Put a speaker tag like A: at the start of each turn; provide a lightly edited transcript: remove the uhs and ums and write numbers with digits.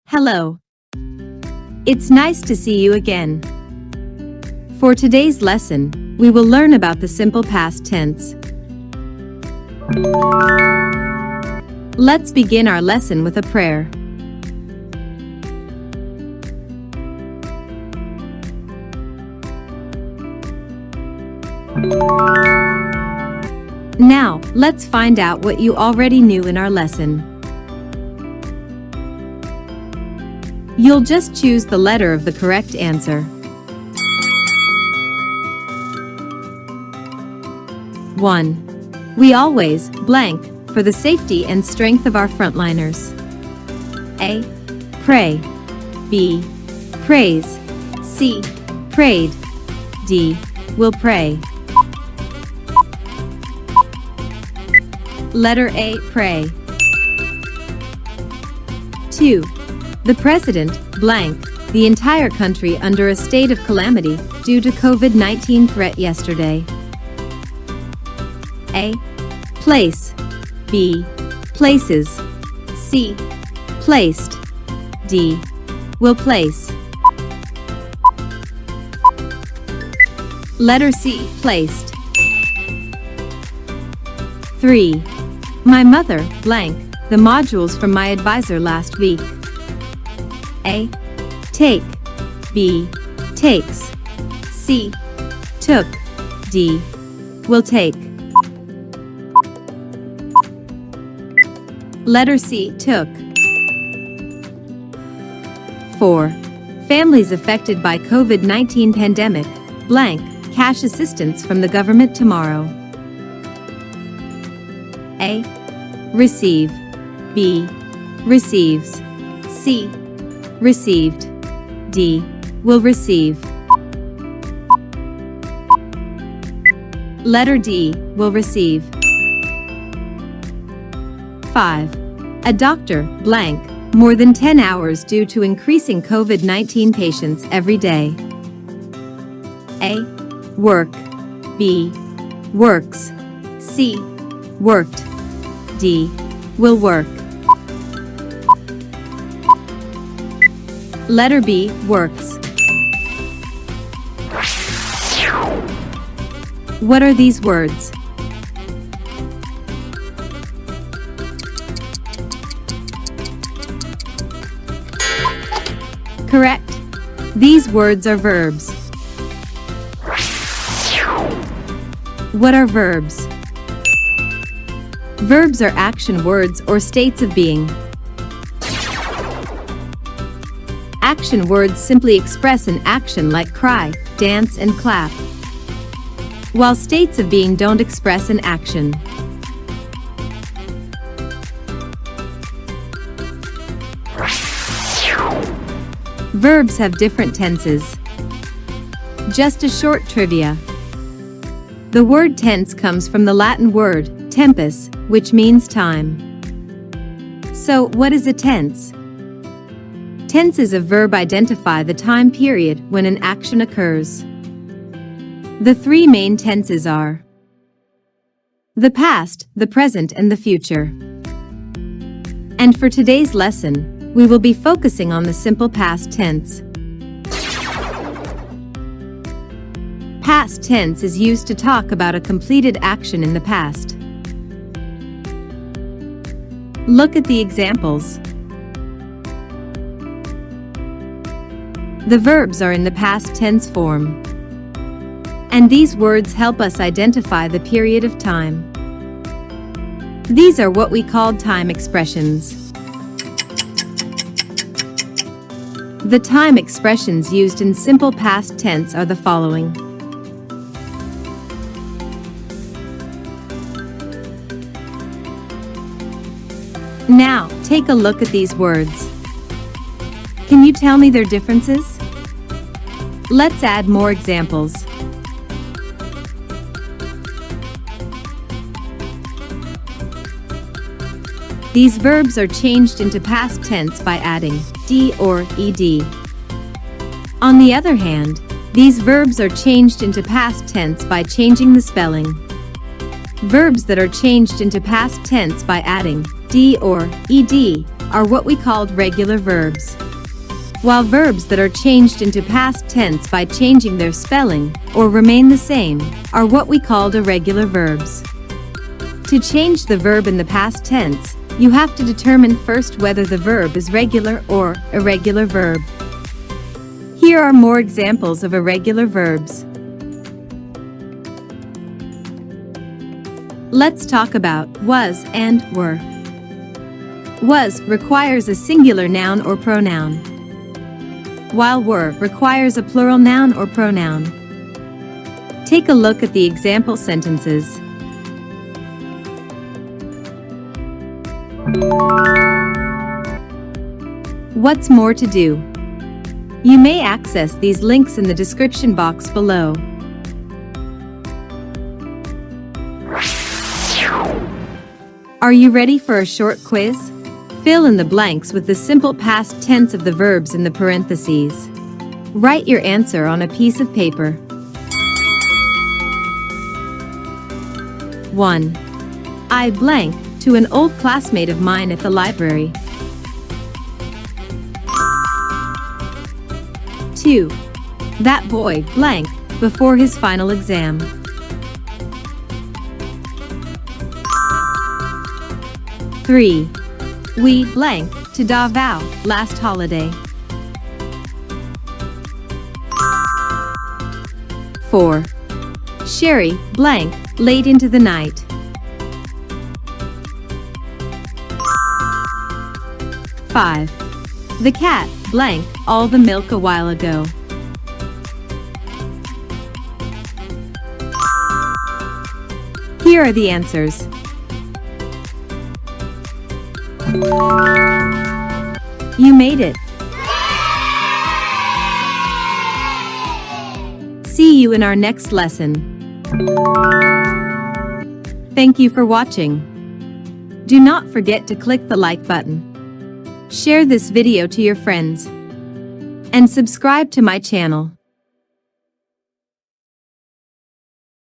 A: Hello. It's nice to see you again. For today's lesson, we will learn about the simple past tense. Let's begin our lesson with a prayer. Now, let's find out what you already knew in our lesson. You'll just choose the letter of the correct answer. 1. We always blank for the safety and strength of our frontliners. A. Pray. B. Praise. C. Prayed. D. Will pray. Letter A. Pray. 2. The President blank the entire country under a state of calamity due to COVID-19 threat yesterday. A. Place. B. Places. C. Placed. D. Will place. Letter C. Placed. 3. My mother blank the modules from my advisor last week. A. Take. B. Takes. C. Took. D. Will take. Letter C. Took. 4. Families affected by COVID-19 pandemic blank cash assistance from the government tomorrow. A. Receive. B. Receives. C. Received. D. Will receive. Letter D. Will receive. 5. A doctor blank more than 10 hours due to increasing COVID-19 patients every day. A. Work. B. Works. C. Worked. D. Will work. Letter B. Works. What are these words? Correct. These words are verbs. What are verbs? Verbs are action words or states of being. Action words simply express an action like cry, dance, and clap, while states of being don't express an action. Verbs have different tenses. Just a short trivia. The word tense comes from the Latin word tempus, which means time. So, what is a tense? Tenses of verb identify the time period when an action occurs. The three main tenses are the past, the present, and the future. And for today's lesson, we will be focusing on the simple past tense. Past tense is used to talk about a completed action in the past. Look at the examples. The verbs are in the past tense form, and these words help us identify the period of time. These are what we call time expressions. The time expressions used in simple past tense are the following. Now, take a look at these words. Can you tell me their differences? Let's add more examples. These verbs are changed into past tense by adding d or ed. On the other hand, These verbs are changed into past tense by changing the spelling. Verbs that are changed into past tense by adding d or ed are what we called regular verbs, while verbs that are changed into past tense by changing their spelling or remain the same are what we called irregular verbs. To change the verb in the past tense, you have to determine first whether the verb is regular or irregular verb. Here are more examples of irregular verbs. Let's talk about was and were. Was requires a singular noun or pronoun, while were requires a plural noun or pronoun. Take a look at the example sentences. What's more to do? You may access these links in the description box below. Are you ready for a short quiz? Fill in the blanks with the simple past tense of the verbs in the parentheses. Write your answer on a piece of paper. 1. I blank to an old classmate of mine at the library. 2. That boy blank before his final exam. 3. We blank to Davao last holiday. 4. Sherry blank late into the night. 5. The cat blank all the milk a while ago. Here are the answers. You made it! See you in our next lesson. Thank you for watching. Do not forget to click the like button. Share this video to your friends. And subscribe to my channel.